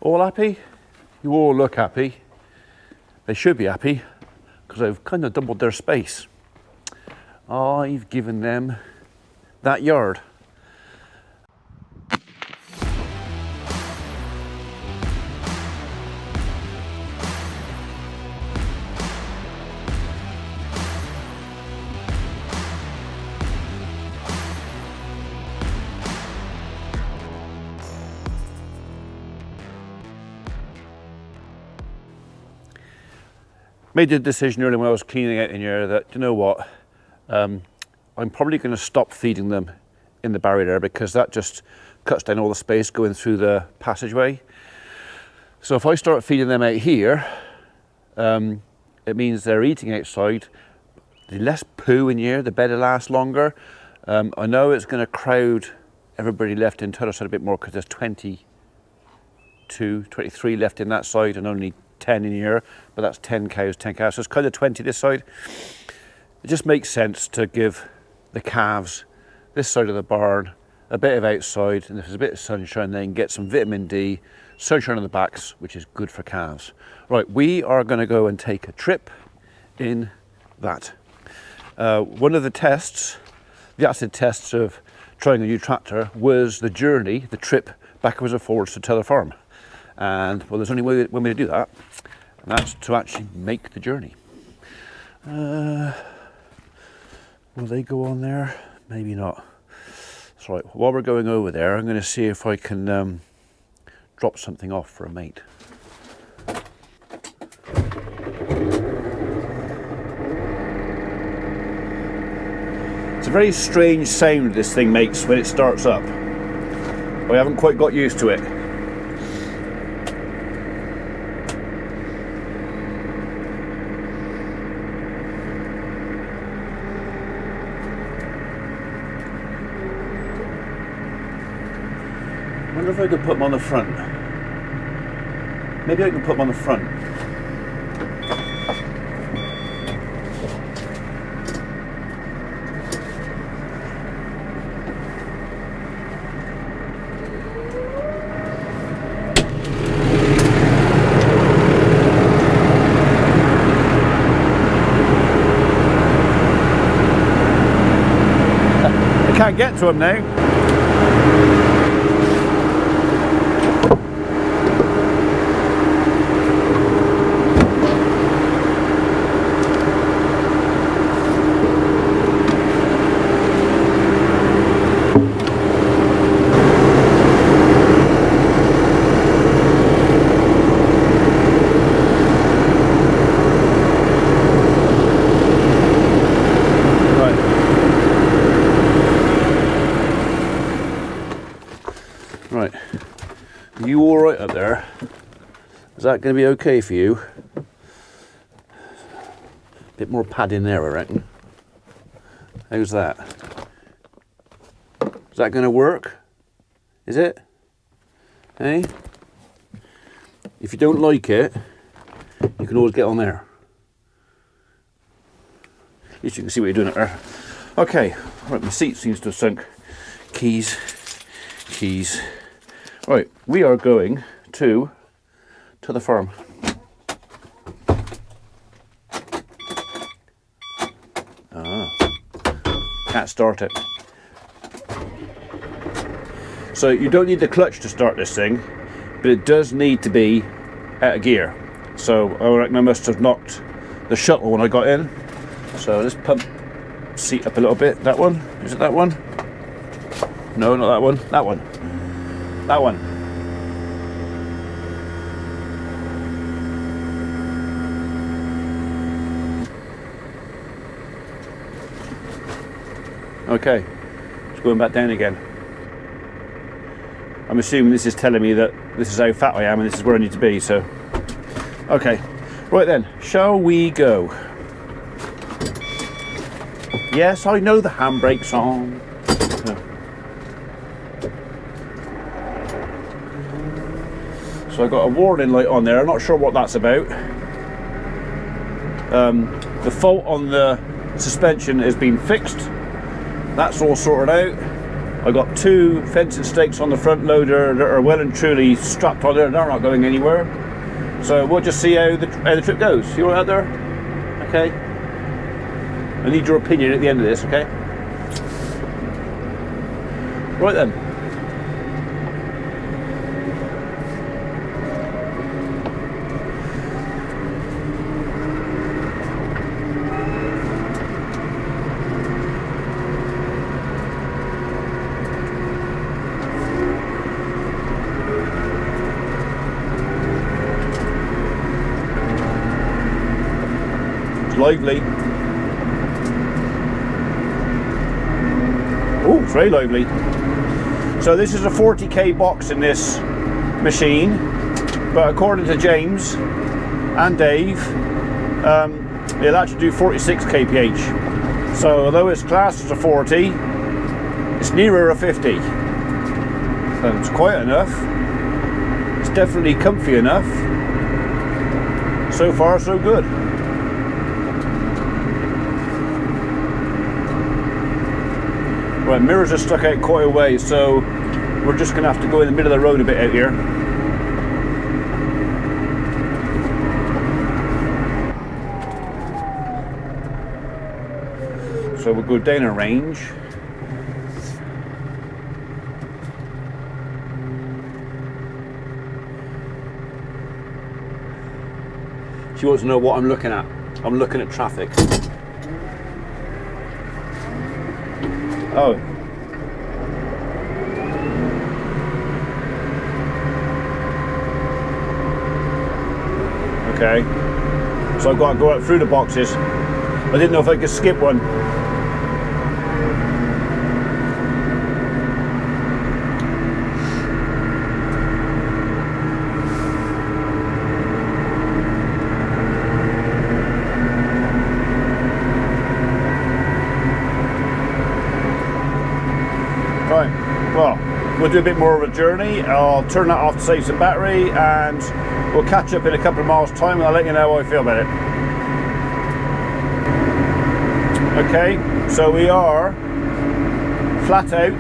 All happy? You all look happy. They should be happy because I've kind of doubled their space. I've given them that yard. Made the decision early when I was cleaning out in here that, you know what, I'm probably going to stop feeding them in the barrier there because that just cuts down all the space going through the passageway. So if I start feeding them out here, it means they're eating outside. The less poo in here, the better lasts longer. I know it's going to crowd everybody left in total side a bit more because there's 23 left in that side and only 10 in here, but that's 10 cows, 10 calves, so it's kind of 20 this side. It just makes sense to give the calves this side of the barn a bit of outside, and if there's a bit of sunshine, they can get some vitamin D, sunshine on the backs, which is good for calves. Right, we are going to go and take a trip in that. One of the tests, the acid tests of trying a new tractor, was the journey, the trip backwards and forwards to Tether Farm. And well, there's only one way to do that, and that's to actually make the journey. Will they go on there? Maybe not. That's right. While we're going over there, I'm going to see if I can drop something off for a mate. It's a very strange sound this thing makes when it starts up. I haven't quite got used to it. I wonder if I could put them on the front. Maybe I can put them on the front. I can't get to them now. Right, are you all right up there? Is that going to be okay for you? Bit more padding there, I reckon. How's that? Is that going to work? Is it? Hey? If you don't like it, you can always get on there. At least you can see what you're doing up there. Okay, right, my seat seems to have sunk. Keys. Right, we are going to the farm. Can't start it. So you don't need the clutch to start this thing, but it does need to be out of gear. So I reckon I must have knocked the shuttle when I got in. So let's pump seat up a little bit. That one? Is it that one? No, not that one. That one. That one. Okay, it's going back down again. I'm assuming this is telling me that this is how fat I am and this is where I need to be, so. Okay, right then, shall we go? Yes, I know the handbrake's on. So I got a warning light on there, I'm not sure what that's about. The fault on the suspension has been fixed. That's all sorted out. I've got 2 fencing stakes on the front loader that are well and truly strapped on there. They're not going anywhere. So we'll just see how the trip goes. You all right out there? Okay. I need your opinion at the end of this, okay? Right then. Lively. Oh, it's very lively. So this is a 40k box in this machine, but according to James and Dave, it'll actually do 46 kph. So although it's classed as a 40, it's nearer a 50. So it's quiet enough. It's definitely comfy enough. So far, so good. Right, mirrors are stuck out quite a way, so we're just going to have to go in the middle of the road a bit out here. So we'll go down a range. She wants to know what I'm looking at. I'm looking at traffic. Oh. Okay. So I've got to go out through the boxes. I didn't know if I could skip one. Right, well, we'll do a bit more of a journey. I'll turn that off to save some battery, and we'll catch up in a couple of miles' time, and I'll let you know how I feel about it. Okay, so we are flat out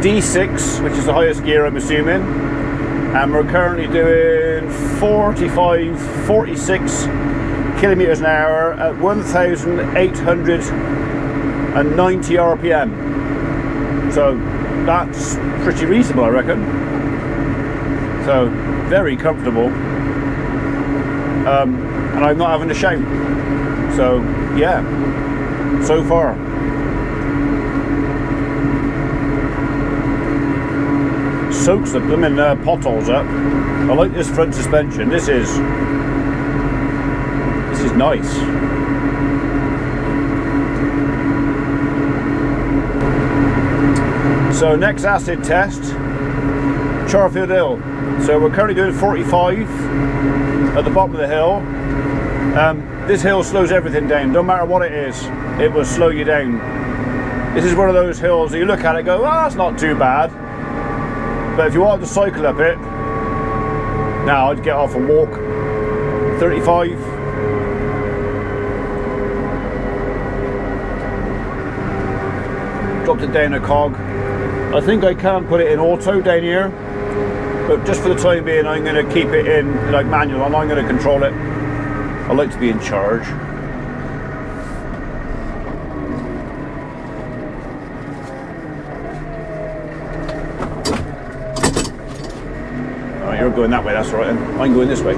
D6, which is the highest gear I'm assuming, and we're currently doing 46 kilometers an hour at 1,890 RPM. So that's pretty reasonable, I reckon. So very comfortable, and I'm not having a shout. So yeah, so far. Soaks the blooming potholes up. I like this front suspension. This is nice. So next acid test, Charfield Hill. So we're currently doing 45 at the bottom of the hill. This hill slows everything down. No matter what it is, it will slow you down. This is one of those hills that you look at it and go, oh, that's not too bad. But if you wanted to cycle up it, now I'd get off and walk. 35. Dropped it down a cog. I think I can put it in auto down here, but just for the time being I'm going to keep it in like manual, and I'm going to control it. I like to be in charge. Oh, you're going that way, that's all right then. I'm going this way.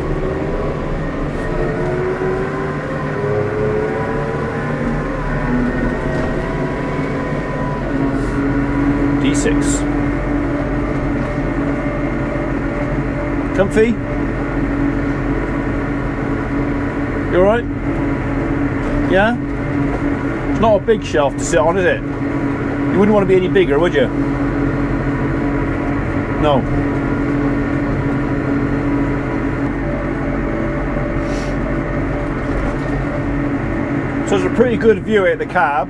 D6. Comfy? You alright? Yeah? It's not a big shelf to sit on, is it? You wouldn't want to be any bigger, would you? No. So there's a pretty good view out of the cab.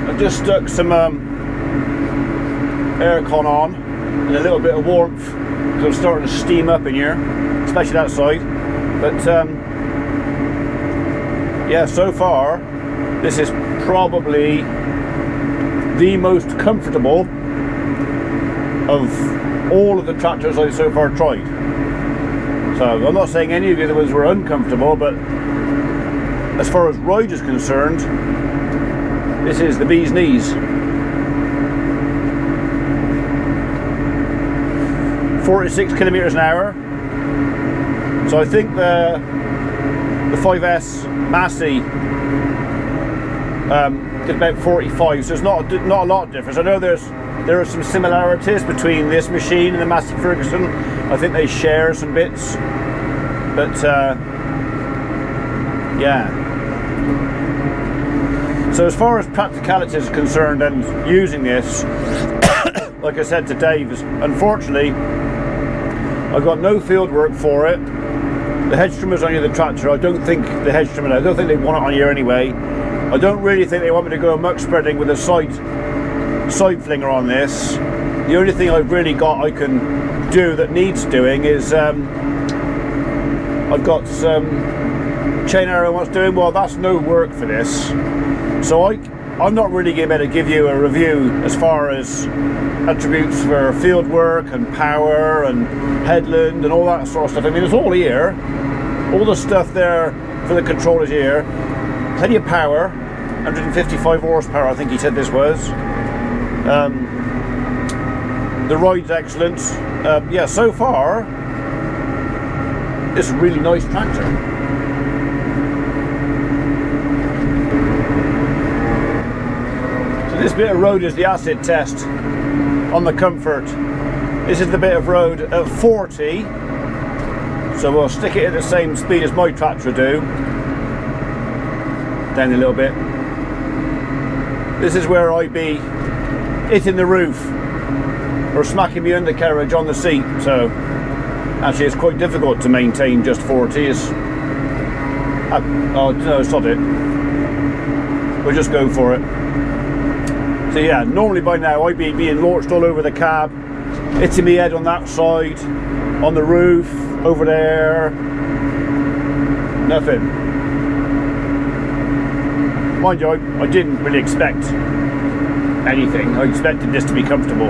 I've just stuck some aircon on and a little bit of warmth because I'm starting to steam up in here, especially that side. But yeah, so far this is probably the most comfortable of all of the tractors I've so far tried. So I'm not saying any of the other ones were uncomfortable, but as far as ride is concerned, this is the bee's knees. 46 kilometers an hour. So I think the 5S Massey did about 45. So it's not a lot of difference. I know there are some similarities between this machine and the Massey Ferguson. I think they share some bits, but yeah. So as far as practicality is concerned and using this, like I said to Dave, unfortunately I've got no field work for it. The hedge trimmer's on the tractor. I don't think the hedge trimmer, I don't think they want it on here anyway. I don't really think they want me to go muck spreading with a side flinger on this. The only thing I've really got I can do that needs doing is I've got some chain arrow what's doing. Well, that's no work for this, so I'm not really going to be able to give you a review as far as attributes for field work and power and headland and all that sort of stuff. I mean, it's all here, all the stuff there for the controllers here, plenty of power, 155 horsepower I think he said this was. The ride's excellent. Yeah, so far it's a really nice tractor. So this bit of road is the acid test on the comfort. This is the bit of road at 40, so we'll stick it at the same speed as my tractor do, down a little bit. This is where I'd be hitting the roof or smacking the undercarriage on the seat, so actually it's quite difficult to maintain just 40. Oh no, sod it, we'll just go for it. So yeah, normally by now I'd be being launched all over the cab, hitting my head on that side, on the roof, over there, nothing. Mind you, I didn't really expect anything. I expected this to be comfortable,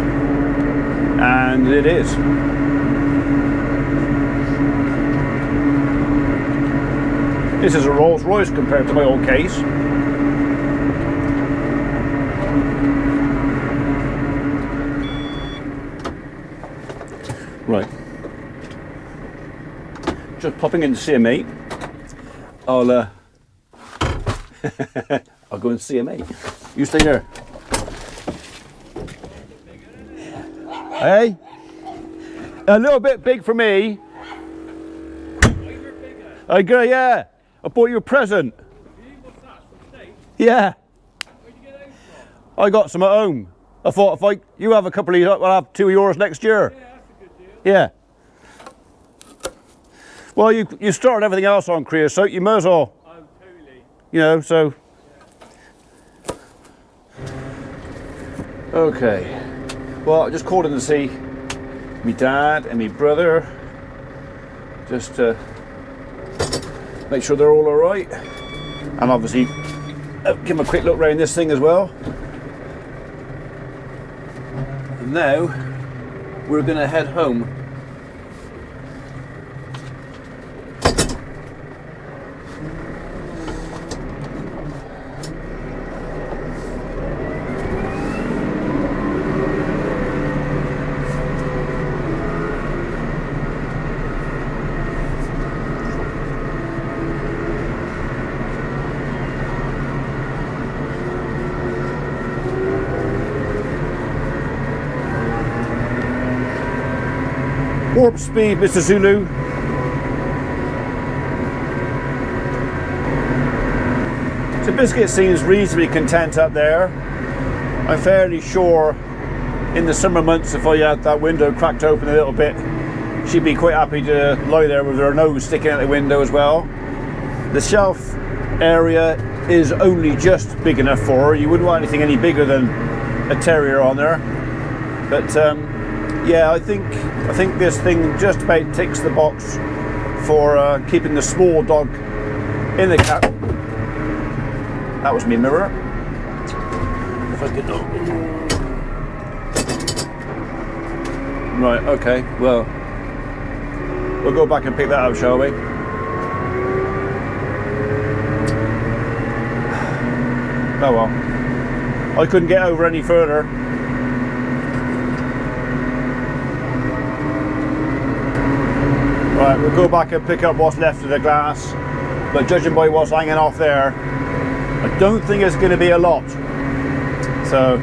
and it is. This is a Rolls Royce compared to my old case. Right, just popping in to see a mate. I'll I'll go and see a mate. You stay there. Hey, a little bit big for me. I agree, yeah. I bought you a present. What's that? From States? Yeah. Where'd you get those from? I got some at home. I thought if you have a couple of these, I'll have 2 of yours next year. Yeah, that's a good deal. Yeah. Well, you started everything else on creosote, you might as well. Oh, totally. You know, so. Okay. Well, I just called in to see me dad and me brother, just to make sure they're all alright. And obviously, give them a quick look around this thing as well. And now, we're going to head home. Warp speed, Mr. Zulu. So Biscuit seems reasonably content up there. I'm fairly sure in the summer months, if I had that window cracked open a little bit, she'd be quite happy to lie there with her nose sticking out the window as well. The shelf area is only just big enough for her. You wouldn't want anything any bigger than a terrier on there. But yeah, I think this thing just about ticks the box for keeping the small dog in the cat. That was me mirror. If I fucking up. Right, okay, well, we'll go back and pick that up, shall we? Oh well. I couldn't get over any further. Right, we'll go back and pick up what's left of the glass. But judging by what's hanging off there, I don't think it's going to be a lot. So,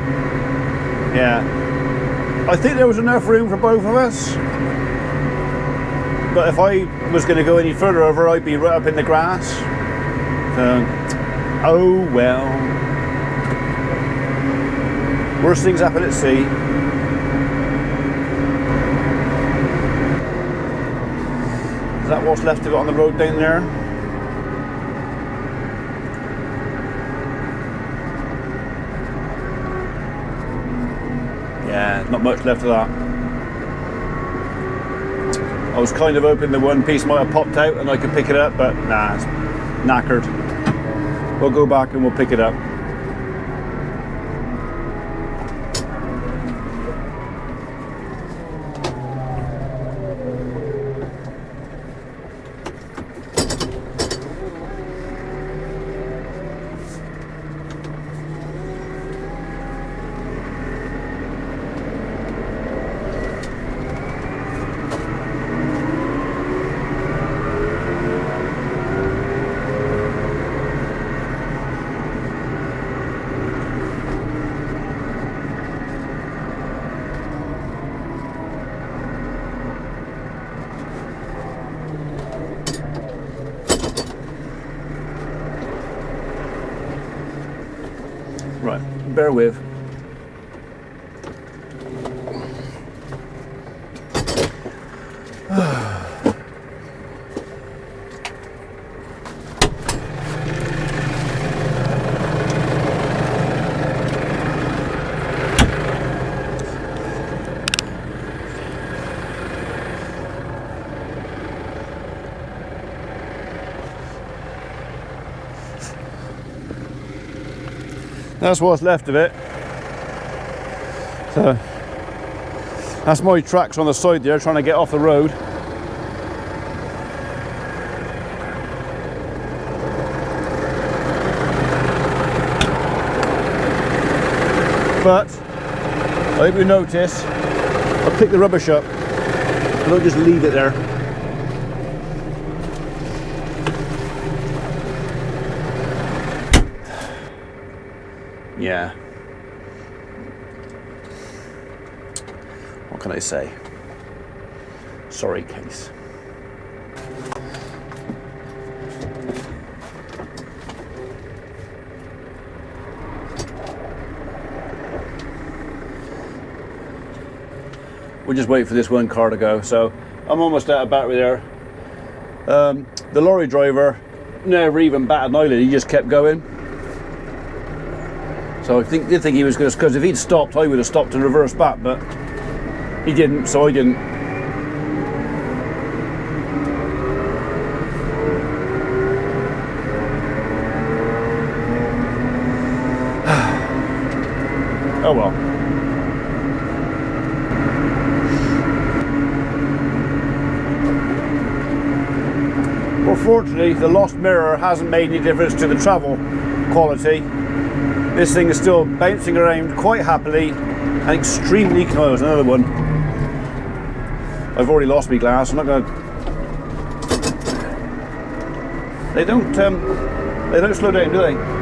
yeah. I think there was enough room for both of us. But if I was going to go any further over, I'd be right up in the grass. So, oh well. Worst things happen at sea. Is that what's left of it on the road down there? Yeah, not much left of that. I was kind of hoping the one piece might have popped out and I could pick it up, but nah, it's knackered. We'll go back and we'll pick it up. Right, bear with. That's what's left of it. So that's my tracks on the side there, trying to get off the road. But I hope you notice I pick the rubbish up. I don't just leave it there. Yeah. What can I say? Sorry, case. We'll just wait for this one car to go. So I'm almost out of battery there. The lorry driver never even batted an eyelid. He just kept going. So I did think he was going to, because if he'd stopped, I would have stopped and reversed back, but he didn't, so I didn't. Oh well. Well, fortunately, the lost mirror hasn't made any difference to the travel quality. This thing is still bouncing around quite happily and extremely close. Another one. I've already lost my glass. I'm not going to. They don't slow down, do they?